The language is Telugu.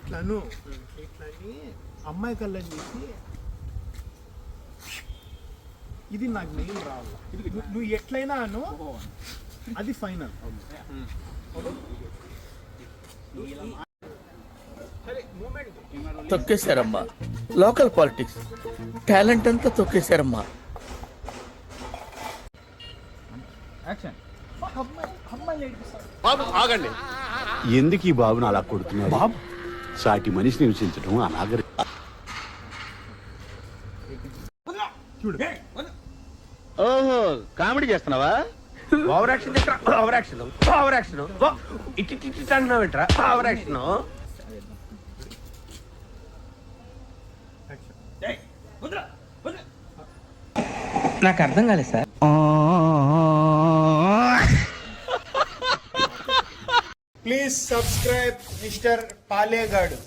ఇట్లను ఇట్లని అమ్మాయి కళ్ళని చూసి ఇది నాకు మెయిల్ రావాలి, నువ్వు ఎట్లయినా అను, అది ఫైనల్. తొక్కేశారమ్మా లోకల్ పాలిటిక్స్, టాలెంట్ అంతా తొక్కేశారమ్మా. బాబు ఆగండి. ఎందుకు ఈ బాబుని అలా కొడుతున్నారు? బాబు సాటి మనిషిని హింసించడం అనాగరి. ఓహో, కామెడీ చేస్తున్నావా? Over action over action over action ఇట్టి అంటున్నావు ఏంట్రా? Over action. నాకు అర్థం కాలేదు సార్. Please subscribe mister పాలేగాడు.